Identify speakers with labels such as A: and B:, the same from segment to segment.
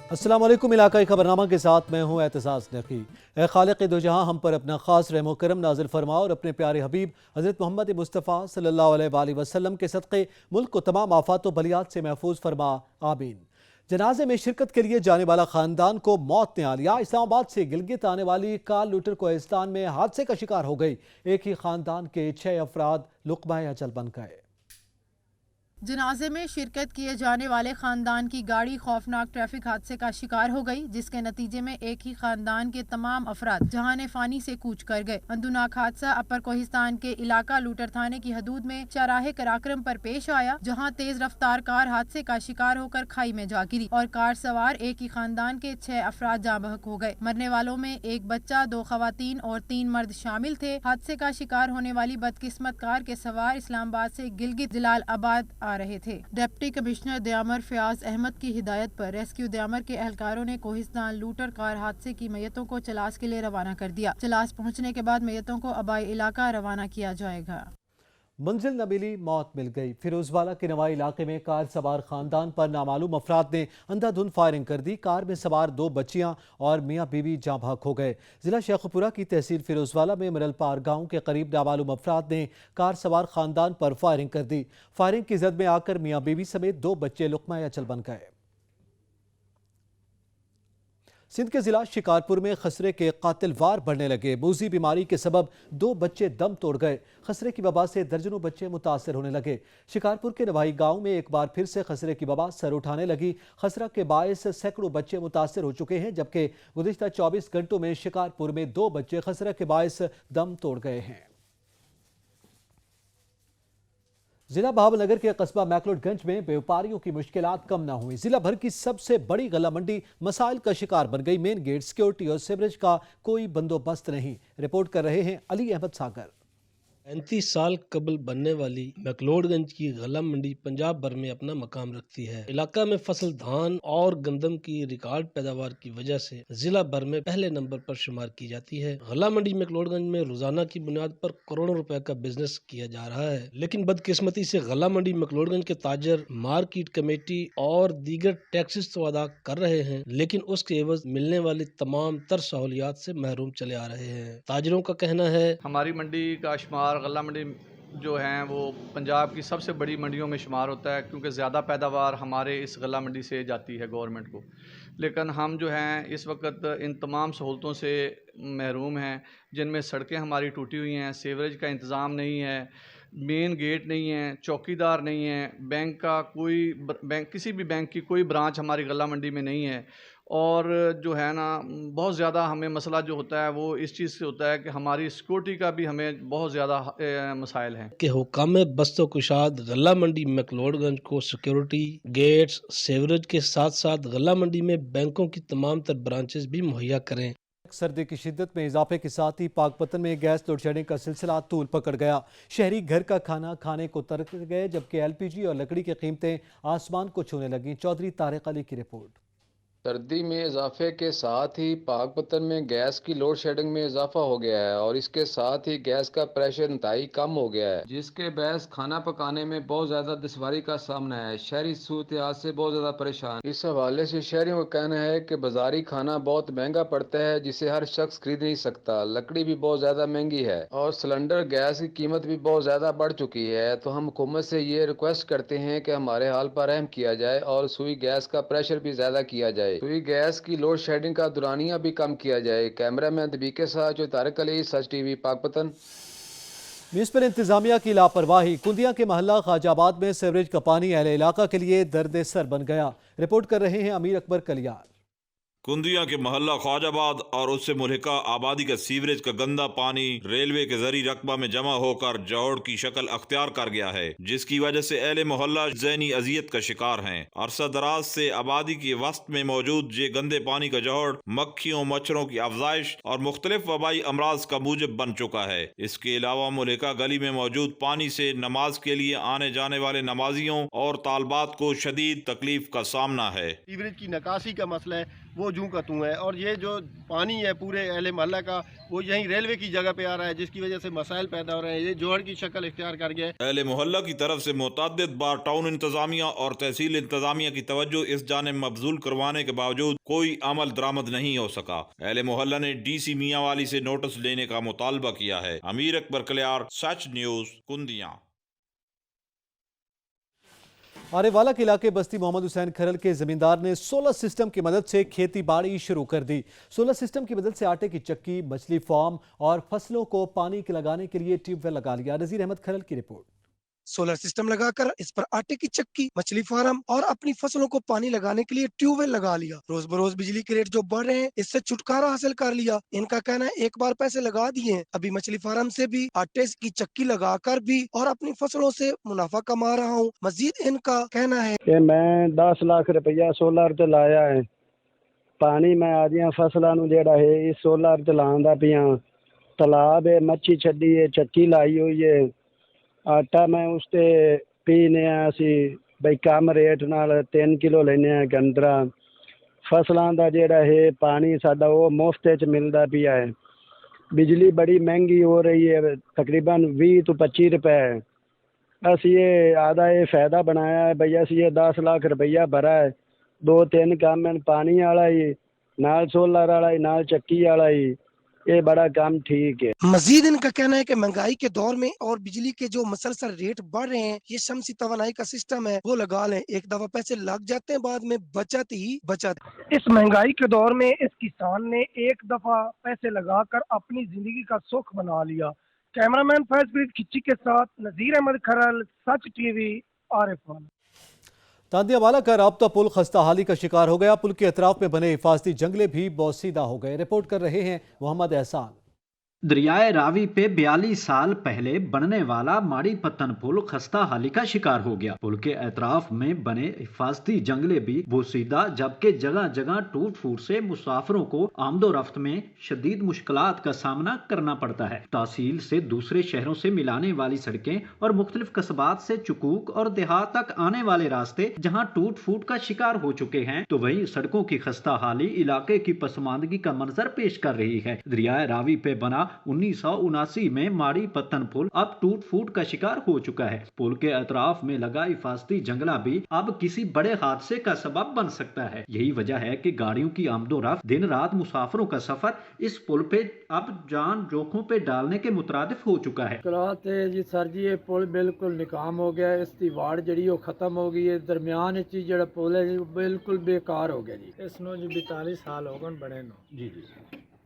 A: السلام علیکم، علاقائی خبرنامہ کے ساتھ میں ہوں اعتزاز نقی۔ اے خالق دو جہاں، ہم پر اپنا خاص رحم و کرم نازل فرما اور اپنے پیارے حبیب حضرت محمد مصطفیٰ صلی اللہ علیہ وآلہ وسلم کے صدقے ملک کو تمام آفات و بلیات سے محفوظ فرما، آمین۔ جنازے میں شرکت کے لیے جانے والا خاندان کو موت نے آ لیا۔ اسلام آباد سے گلگت آنے والی کار لوٹر کوہستان میں حادثے کا شکار ہو گئی۔ ایک ہی خاندان کے 6 افراد لقمہ اجل بن گئے۔
B: جنازے میں شرکت کیے جانے والے خاندان کی گاڑی خوفناک ٹریفک حادثے کا شکار ہو گئی، جس کے نتیجے میں ایک ہی خاندان کے تمام افراد جہان فانی سے کوچ کر گئے۔ اندوناک حادثہ اپر کوہستان کے علاقہ لوٹر تھانے کی حدود میں چراہے کراکرم پر پیش آیا، جہاں تیز رفتار کار حادثے کا شکار ہو کر کھائی میں جا گری اور کار سوار ایک ہی خاندان کے 6 افراد جاں بحق ہو گئے۔ مرنے والوں میں ایک بچہ، 2 خواتین اور 3 مرد شامل تھے۔ حادثے کا شکار ہونے والی بدقسمت کار کے سوار اسلام آباد سے گلگت جلال آباد آ رہے تھے۔ ڈپٹی کمشنر دیامر فیاض احمد کی ہدایت پر ریسکیو دیامر کے اہلکاروں نے کوہستان لوٹر کار حادثے کی میتوں کو چلاس کے لیے روانہ کر دیا۔ چلاس پہنچنے کے بعد میتوں کو آبائی علاقہ روانہ کیا جائے گا۔
A: منزل نہ ملی، موت مل گئی۔ فیروزوالہ کے نوائی علاقے میں کار سوار خاندان پر نامعلوم افراد نے اندھا دھند فائرنگ کر دی۔ کار میں سوار 2 بچیاں اور میاں بیوی جاں بحق ہو گئے۔ ضلع شیخوپورہ کی تحصیل فیروزوالہ میں مرل پار گاؤں کے قریب نامعلوم افراد نے کار سوار خاندان پر فائرنگ کر دی۔ فائرنگ کی زد میں آ کر میاں بیوی سمیت 2 بچے لقمہ اجل بن گئے۔ سندھ کے ضلع شکارپور میں خسرے کے قاتل وار بڑھنے لگے۔ موذی بیماری کے سبب 2 بچے دم توڑ گئے۔ خسرے کی وبا سے درجنوں بچے متاثر ہونے لگے۔ شکارپور کے نوائی گاؤں میں ایک بار پھر سے خسرے کی وبا سر اٹھانے لگی۔ خسرہ کے باعث سینکڑوں بچے متاثر ہو چکے ہیں، جبکہ گزشتہ 24 گھنٹوں میں شکارپور میں 2 بچے خسرہ کے باعث دم توڑ گئے ہیں۔ ضلع بہاول کے قصبہ میکلوڈ گنج میں بیوپاریوں کی مشکلات کم نہ ہوئی۔ ضلع بھر کی سب سے بڑی غلہ منڈی مسائل کا شکار بن گئی۔ مین گیٹ، سیکیورٹی اور سیوریج کا کوئی بندوبست نہیں۔ رپورٹ کر رہے ہیں علی احمد ساگر۔
C: 35 سال قبل بننے والی میکلوڈ گنج کی غلہ منڈی پنجاب بھر میں اپنا مقام رکھتی ہے۔ علاقہ میں فصل دھان اور گندم کی ریکارڈ پیداوار کی وجہ سے ضلع بھر میں پہلے نمبر پر شمار کی جاتی ہے۔ غلہ منڈی میکلوڈ گنج میں روزانہ کی بنیاد پر کروڑوں روپے کا بزنس کیا جا رہا ہے، لیکن بدقسمتی سے غلہ منڈی میکلوڈ گنج کے تاجر مارکیٹ کمیٹی اور دیگر ٹیکسز تو ادا کر رہے ہیں، لیکن اس کے عوض ملنے والی تمام تر سہولیات سے محروم چلے آ رہے ہیں۔ تاجروں کا کہنا ہے
D: ہماری منڈی کا شمار غلہ منڈی جو ہیں وہ پنجاب کی سب سے بڑی منڈیوں میں شمار ہوتا ہے، کیونکہ زیادہ پیداوار ہمارے اس غلہ منڈی سے جاتی ہے گورنمنٹ کو، لیکن ہم جو ہیں اس وقت ان تمام سہولتوں سے محروم ہیں، جن میں سڑکیں ہماری ٹوٹی ہوئی ہیں، سیوریج کا انتظام نہیں ہے، مین گیٹ نہیں ہے، چوکیدار نہیں ہے، کسی بھی بینک کی کوئی برانچ ہماری غلہ منڈی میں نہیں ہے، اور جو ہے نا بہت زیادہ ہمیں مسئلہ جو ہوتا ہے وہ اس چیز سے ہوتا ہے کہ ہماری سیکورٹی کا بھی ہمیں بہت زیادہ مسائل ہیں
C: کہ حکام بست و کشاد غلہ منڈی میکلوڈ گنج کو سیکیورٹی، گیٹس، سیوریج کے ساتھ ساتھ غلہ منڈی میں بینکوں کی تمام تر برانچز بھی مہیا کریں۔
A: سردی کی شدت میں اضافے کے ساتھ ہی پاک پتن میں گیس لوڈ شیڈنگ کا سلسلہ طول پکڑ گیا۔ شہری گھر کا کھانا کھانے کو ترک گئے، جبکہ LPG اور لکڑی کی قیمتیں آسمان کو چھونے لگیں۔ چودھری طارق علی کی رپورٹ۔
E: سردی میں اضافے کے ساتھ ہی پاک پتن میں گیس کی لوڈ شیڈنگ میں اضافہ ہو گیا ہے، اور اس کے ساتھ ہی گیس کا پریشر انتہائی کم ہو گیا ہے، جس کے باعث کھانا پکانے میں بہت زیادہ دشواری کا سامنا ہے۔ شہری صورتحال سے بہت زیادہ پریشان۔ اس حوالے سے شہریوں کا کہنا ہے کہ بازاری کھانا بہت مہنگا پڑتا ہے، جسے ہر شخص خرید نہیں سکتا۔ لکڑی بھی بہت زیادہ مہنگی ہے اور سلنڈر گیس کی قیمت بھی بہت زیادہ بڑھ چکی ہے۔ تو ہم حکومت سے یہ ریکویسٹ کرتے ہیں کہ ہمارے حال پر رحم کیا جائے اور سوئی گیس کا پریشر بھی زیادہ کیا جائے، سوئی گیس کی لوڈ شیڈنگ کا دورانیہ بھی کم کیا جائے۔ کیمرہ مین دبی کے ساتھ جو طارق علی، سچ ٹی وی، پاک پتن۔
A: میونسپل انتظامیہ کی لاپرواہی۔ کندیا کے محلہ خواجہ آباد میں سیوریج کا پانی اہل علاقہ کے لیے درد سر بن گیا۔ رپورٹ کر رہے ہیں امیر اکبر کلیار۔
F: کندیا کے محلہ خواجہ آباد اور اس سے ملحقہ آبادی کا سیوریج کا گندا پانی ریلوے کے ذریعے رقبہ میں جمع ہو کر جوڑ کی شکل اختیار کر گیا ہے، جس کی وجہ سے اہل محلہ ذہنی اذیت کا شکار ہیں۔ عرصہ دراز سے آبادی کے وسط میں موجود یہ گندے پانی کا جوڑ مکھیوں مچھروں کی افزائش اور مختلف وبائی امراض کا موجب بن چکا ہے۔ اس کے علاوہ ملحقہ گلی میں موجود پانی سے نماز کے لیے آنے جانے والے نمازیوں اور طالبات کو شدید تکلیف کا سامنا ہے۔
G: سیوریج کی نکاسی کا مسئلہ ہے، وہ जूं का तूं है। और ये जो पानी है पूरे अहले मोहल्ला का वो यहीं रेलवे की जगह पे आ रहा है, जिसकी वजह से मसाइल पैदा हो रहे हैं। ये जोहड़ की शक्ल इख्तियार कर गया है।
F: अहले मोहल्ला की तरफ से मुतअद्दिद बार टाउन इंतजामिया और तहसील इंतजामिया की तवज्जो इस जानिब मबजूल करवाने के बावजूद कोई अमल दरामद नहीं हो सका। अहले मोहल्ला ने DC मियांवाली से नोटिस लेने का मुतालबा किया है। अमीर अकबर कलियार, सच न्यूज, कुंदियाँ।
A: आरेवाला के इलाके बस्ती मोहम्मद हुसैन खरल के जमींदार ने सोलर सिस्टम की मदद से खेती बाड़ी शुरू कर दी। सोलर सिस्टम की मदद से आटे की चक्की, मछली फार्म और फसलों को पानी लगाने के लिए ट्यूबवेल लगा लिया। नजीर अहमद खरल की रिपोर्ट।
H: सोलर सिस्टम लगाकर इस पर आटे की चक्की, मछली फार्म और अपनी फसलों को पानी लगाने के लिए ट्यूबवेल लगा लिया। रोज बरोज बिजली के रेट जो बढ़ रहे हैं, इससे छुटकारा हासिल कर लिया। इनका कहना है एक बार पैसे लगा दिए हैं, अभी मछली फार्म से भी, आटे की चक्की लगाकर भी और अपनी फसलों से मुनाफा कमा रहा हूँ। मजीद इनका कहना है
I: कि मैं 10 लाख रुपया सोलर ते लाया है। पानी मैं आदियां फसलों नूं जेड़ा है इस सोलर ते लांदा पिया। तालाब है, मच्छी छड्डी है, चक्की लाई हुई है। आटा मैं उसते पीने असी बई कम रेट नाल 3 किलो लेने गंदरा। फसलों का जेड़ा है पानी साडा वो मुफ्त च मिलता पिया है। बिजली बड़ी महंगी हो रही है, तकरीबन 20 तो 25 रुपए है। असी ये आधा ये फायदा बनाया है भई असी ये 10 लाख रुपया भरा है। 2-3 काम है, पानी वाला ही नाल सोलर वाला ही नाल चक्की वाला ही, ये बड़ा काम ठीक है।
H: मजीद इनका कहना है कि महंगाई के दौर में और बिजली के जो मसलसल रेट बढ़ रहे हैं, ये शमसी तवानाई का सिस्टम है वो लगा लें। एक दफा पैसे लग जाते हैं, बाद में बचत ही बचत। इस महंगाई के दौर में इस किसान ने एक दफा पैसे लगाकर अपनी जिंदगी का सुख बना लिया। कैमरामैन फैज खिच्ची के साथ नजीर अहमद खरल, सच टीवी, आरिफवाला।
A: तांदियावाला का राब्ता पुल खस्ता हाली का शिकार हो गया। पुल के अतराफ में बने हिफाजती जंगले भी बोसीदा हो गए। रिपोर्ट कर रहे हैं मोहम्मद एहसान।
J: दरियाए रावी पे 42 साल पहले बनने वाला माड़ी पत्तन पुल खस्ता हाली का शिकार हो गया। पुल के एतराफ में बने हिफाजती जंगले भी बोसीदा, जबकि जगह जगह टूट फूट से मुसाफिरों को आमदो रफ्त में शदीद मुश्किलात का सामना करना पड़ता है। तहसील से दूसरे शहरों से मिलाने वाली सड़कें और मुख्तलिफ कस्बात से चुकूक और देहात तक आने वाले रास्ते जहाँ टूट फूट का शिकार हो चुके हैं, तो वही सड़कों की खस्ता हाली इलाके की पसमानदगी का मंजर पेश कर रही है। दरियाए रावी पे बना 1979 में माड़ी पत्तन पुल अब टूट फूट का शिकार हो चुका है। पुल के अतराफ में लगा हिफाजती जंगला भी अब किसी बड़े हादसे का सबब बन सकता है। यही वजह है कि गाड़ियों की आमदो रफ्त, दिन रात मुसाफिरों का सफर इस पुल पे अब जान जोखों पे डालने के मुतरादिफ हो चुका है।
K: जी सर जी, ये पुल बिल्कुल निकाम हो गया। इसकी वाड़ जड़ी वो खत्म हो गई है। दरमियान जो पुल है जी बिल्कुल बेकार हो गया जी। इसनो जी 42 साल हो गए बने नो जी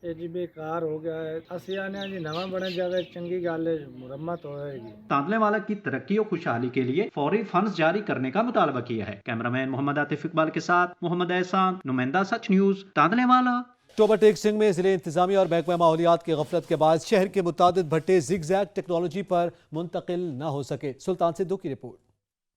K: ये जी बेकार हो गया है। असि आने जी नवा बने जावे चंगी गल है, मुरम्मत होएगी।
J: तांदलेवाला की तरक्की और खुशहाली के लिए फौरी फंड्स जारी करने का मुतालबा किया है। कैमरामैन मोहम्मद आतिफ इकबाल के साथ मोहम्मद एहसान, नुमाइंदा सच न्यूज, तांदलेवाला।
A: अक्टूबर टेक सिंह में जिले इंतजामिया और महकमा माहौलियात की गफलत के बाद शहर के मुतादिद भट्टे जिगजैग टेक्नोलॉजी पर मुंतकिल न हो सके। सुल्तान सिद्दू की रिपोर्ट।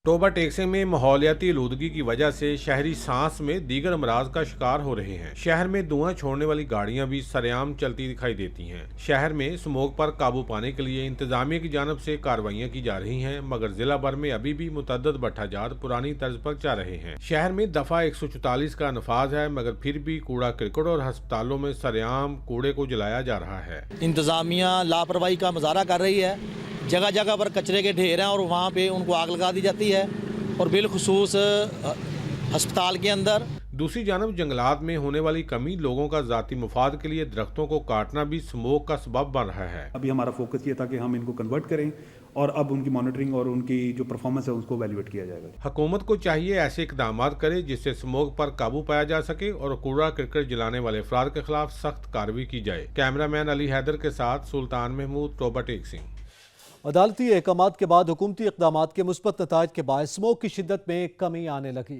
L: अक्टूबर टेक्सिंग में माहौलियाती आलूदगी की वजह से शहरी सांस में दीगर अमराज का शिकार हो रहे हैं। शहर में धुआं छोड़ने वाली गाड़ियां भी सरेआम चलती दिखाई देती हैं। शहर में स्मोक पर काबू पाने के लिए इंतजामिया की जानब से कार्रवाइयां की जा रही हैं, मगर जिला भर में अभी भी मुतअद्दिद भट्ठाजात पुरानी तर्ज पर चल रहे हैं। शहर में दफा 144 का नफाज है, मगर फिर भी कूड़ा क्रिकेट और अस्पतालों में सरेआम कूड़े को जलाया जा रहा है।
M: इंतजामिया लापरवाही का मुजाहरा कर रही है। जगह जगह पर कचरे के ढेर हैं और वहाँ पे उनको आग लगा दी जाती है, और बिलखुसूस अस्पताल के अंदर।
L: दूसरी जानब जंगलात में होने वाली कमी, लोगों का जाती मुफाद के लिए दरख्तों को काटना भी स्मोक का सबब बन रहा है।
N: अभी हमारा फोकस ये था कि हम इनको कन्वर्ट करें और अब उनकी मॉनिटरिंग और उनकी जो परफॉर्मेंस है उसको वैल्यूएट किया जाएगा।
L: हुकूमत को चाहिए ऐसे इकदाम करे जिससे स्मोक पर काबू पाया जा सके और कूड़ा क्रिकेट जलाने वाले अफराद के खिलाफ सख्त कार्रवाई की जाए। कैमरामैन अली हैदर के साथ सुल्तान महमूद, अक्टूबर टेक सिंह।
A: अदालती अहकामात के बाद हुकूमती इक़दामात के मुस्बत नताइज के बाद स्मोक की शिद्दत में कमी आने लगी।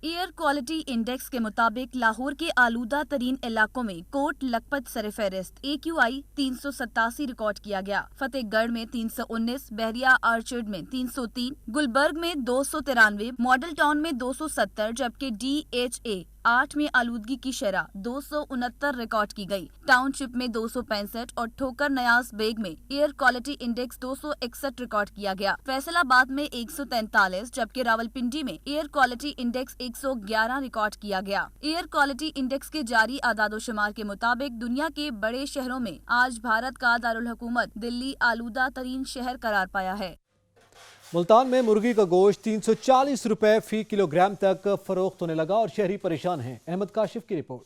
O: एयर क्वालिटी इंडेक्स के मुताबिक लाहौर के आलूदा तरीन इलाकों में कोट लखपत सरफहरिस्त AQI 387 रिकॉर्ड किया गया। फतेहगढ़ में 319, बहरिया आर्चर्ड में 303, गुलबर्ग में 293, मॉडल टाउन में 270, जबकि DHA 8 में आलूदगी की शरह 269 रिकॉर्ड की गई। टाउनशिप में 265 और ठोकर नयाज बेग में एयर क्वालिटी इंडेक्स 261 रिकॉर्ड किया गया। फैसलाबाद में 143, जबकि रावलपिंडी में एयर क्वालिटी इंडेक्स 111 रिकॉर्ड किया गया। एयर क्वालिटी इंडेक्स के जारी आदादो शुमार के मुताबिक दुनिया के बड़े शहरों में आज भारत का दारुल हुकूमत दिल्ली आलूदा तरीन शहर करार पाया है।
A: मुल्तान में मुर्गी का गोश्त 340 रुपए फी किलोग्राम तक फरोख्त होने लगा और शहरी परेशान हैं। अहमद काशिफ की रिपोर्ट।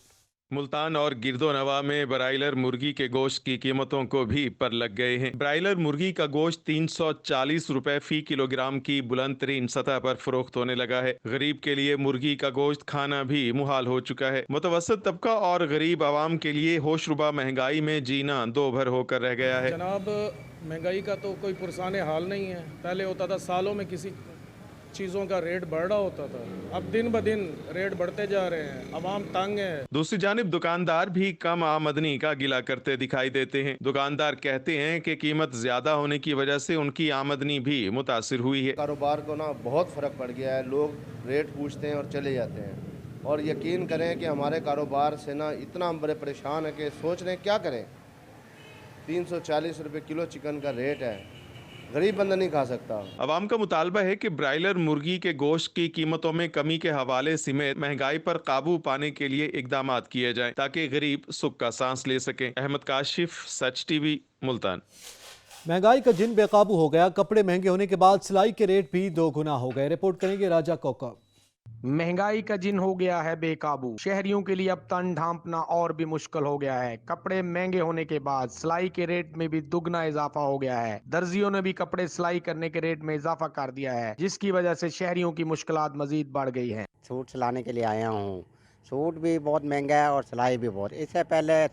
P: मुल्तान और गिरदोनवा में ब्रायलर मुर्गी के गोश्त की कीमतों को भी पर लग गए हैं। ब्रायलर मुर्गी का गोश्त 340 रुपए फी किलोग्राम की बुलंद तरीन सतह पर फरोख्त होने लगा है। गरीब के लिए मुर्गी का गोश्त खाना भी मुहाल हो चुका है। मुतवसत तबका और गरीब आवाम के लिए होशरुबा महंगाई में जीना दो भर होकर रह गया है।
Q: जनाब, महंगाई का तो कोई पुरसाने हाल नहीं है। पहले होता था सालों में किसी चीज़ों का रेट बढ़ रहा होता था, अब दिन ब दिन रेट बढ़ते जा रहे हैं, अवाम तंग है।
P: दूसरी जानिब दुकानदार भी कम आमदनी का गिला करते दिखाई देते हैं। दुकानदार कहते हैं कि कीमत ज्यादा होने की वजह से उनकी आमदनी भी मुतासिर हुई है।
G: कारोबार को ना बहुत फ़र्क पड़ गया है, लोग रेट पूछते हैं और चले जाते हैं। और यकीन करें कि हमारे कारोबार से ना इतना हम बड़े परेशान हैं कि सोच रहे हैं क्या करें। 340 रुपये किलो चिकन का रेट है, गरीब बंदा नहीं खा सकता।
P: अवाम का मुतालबा है कि ब्रायलर मुर्गी के गोश्त की कीमतों में कमी के हवाले समेत महंगाई पर काबू पाने के लिए इकदाम किए जाएं ताकि गरीब सुख का सांस ले सकें। अहमद काशिफ, सच टीवी, मुल्तान।
A: महंगाई का जिन बेकाबू हो गया, कपड़े महंगे होने के बाद सिलाई के रेट भी 2 गुना हो गए। रिपोर्ट करेंगे राजा कोकब।
R: महंगाई का जिन हो गया है बेकाबू, शहरियों के लिए अब तन ढांपना और भी मुश्किल हो गया है। कपड़े महंगे होने के बाद सिलाई के रेट में भी दुगना इजाफा हो गया है। दर्जियों ने भी कपड़े सिलाई करने के रेट में इजाफा कर दिया है, जिसकी वजह से शहरियों की मुश्किलात मजीद बढ़ गई है।
S: सूट सिलाने के लिए आया हूँ, सूट भी बहुत महंगा है और सिलाई भी बहुत। इससे पहले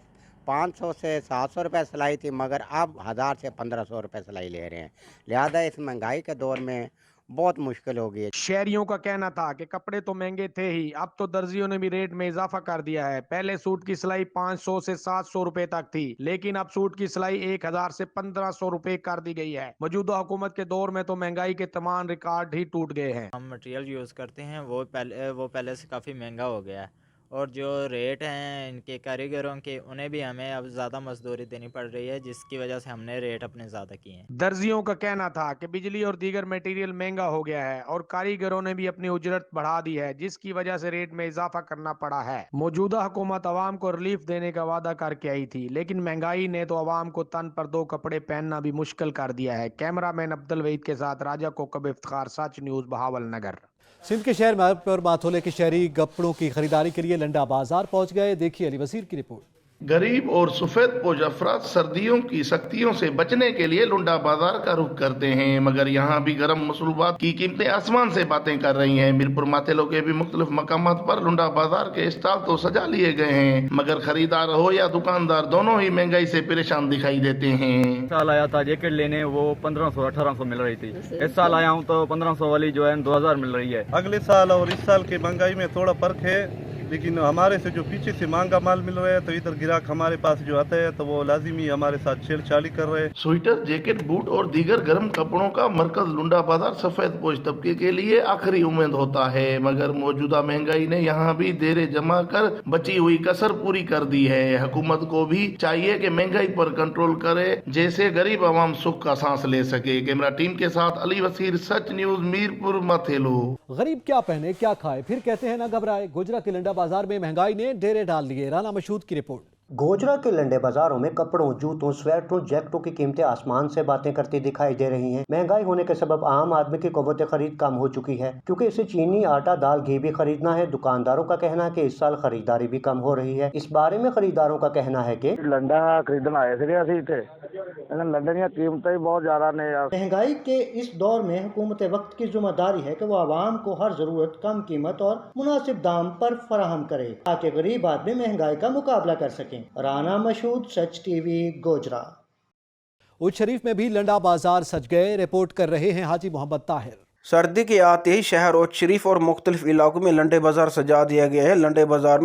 S: 500 से 700 रुपये सिलाई थी, मगर अब 1000 से 1500 रुपये सिलाई ले रहे हैं। लिहाजा इस महंगाई के दौर में बहुत मुश्किल हो गई है।
R: शहरियों का कहना था कि कपड़े तो महंगे थे ही, अब तो दर्जियों ने भी रेट में इजाफा कर दिया है। पहले सूट की सिलाई 500 से 700 रुपए तक थी, लेकिन अब सूट की सिलाई 1000 से 1500 रुपए कर दी गई है। मौजूदा हुकूमत के दौर में तो महंगाई के तमाम रिकॉर्ड ही टूट गए हैं।
T: हम मटेरियल यूज करते हैं वो पहले से काफी महंगा हो गया है, और जो रेट हैं इनके कारीगरों के, उन्हें भी हमें अब ज़्यादा मजदूरी देनी पड़ रही है, जिसकी वजह से हमने रेट अपने ज़्यादा किए हैं।
R: दर्जियों का कहना था कि बिजली और दीगर मटेरियल महंगा हो गया है और कारीगरों ने भी अपनी उजरत बढ़ा दी है, जिसकी वजह से रेट में इजाफा करना पड़ा है। मौजूदा हुकूमत आवाम को रिलीफ देने का वादा करके आई थी, लेकिन महंगाई ने तो आवाम को तन पर 2 कपड़े पहनना भी मुश्किल कर दिया है। कैमरामैन अब्दुल वहीद के साथ राजा कोकब, इफ्तिखार, सच न्यूज़, बहावल नगर।
A: सिंध के शहर और माथोले के शहरी कपड़ों की खरीदारी के लिए लंडा बाजार पहुंच गए। देखिए अली वसीर की रिपोर्ट।
U: गरीब और सफेद पोश अफराद सर्दियों की सख्तियों से बचने के लिए लुंडा बाजार का रुख करते हैं, मगर यहाँ भी गर्म मसरूबात की कीमतें आसमान से बातें कर रही हैं। मीरपुर माथेलो के भी मुख्तलिफ मकामात पर लुंडा बाजार के स्टॉल तो सजा लिए गए हैं, मगर खरीदार हो या दुकानदार दोनों ही महंगाई से परेशान दिखाई देते हैं।
V: साल आया था जैकेट लेने, वो 1500-1800 मिल रही थी। इस साल आया हूँ तो 1500 वाली जो है 2000 मिल रही है।
W: अगले साल और इस साल की महंगाई में थोड़ा फर्क है, लेकिन हमारे से जो पीछे से महंगा माल मिल रहा है, तो इधर ग्राहक हमारे पास जो आता है तो वो लाजिमी हमारे साथ छेड़छाड़ी कर रहे हैं।
U: स्वेटर, जैकेट, बूट और दीगर गर्म कपड़ों का मरकज लुंडा बाजार सफेद पोश तबके के लिए आखिरी उम्मीद होता है, मगर मौजूदा महंगाई ने यहाँ भी देरे जमा कर बची हुई कसर पूरी कर दी है। हुकूमत को भी चाहिए कि महंगाई पर कंट्रोल करे, जैसे गरीब आवाम सुख का सांस ले सके। कैमरा टीम के साथ अली वसीर, सच न्यूज, मीरपुर माथेलो।
A: गरीब क्या पहने क्या खाए, फिर कहते हैं ना घबराए। गुजरा के लंडा बाजार में महंगाई ने डेरे डाल दिए। राना मशहूद की रिपोर्ट।
X: गोजरा के लंडे बाजारों में कपड़ों, जूतों, स्वेटरों, जैकेटों की कीमतें आसमान से बातें करती दिखाई दे रही हैं। महंगाई होने के सबब आम आदमी की क़ुव्वत खरीद कम हो चुकी है, क्योंकि इसे चीनी, आटा, दाल, घी भी खरीदना है। दुकानदारों का कहना है कि इस साल खरीदारी भी कम हो रही है। इस बारे में खरीदारों का कहना है कि
I: लंडा खरीदना आए थे, लंडन की कीमतें बहुत ज्यादा ने।
X: महंगाई के इस दौर में हुकूमत वक्त की जिम्मेदारी है कि वो आवाम को हर जरूरत कम कीमत और मुनासिब दाम पर फराहम करे, ताकि गरीब आदमी महंगाई का मुकाबला कर सकें। राना मशहूद, सच टीवी, गोजरा।
A: उच्च शरीफ में भी लंडा बाजार सज गए। रिपोर्ट कर रहे हैं हाजी मोहम्मद ताहिर।
Y: सर्दी के आते ही शहर उच्च शरीफ और मुख्तलिफ इलाकों में लंडे बाजार सजा दिया गया है। लंडे बाजार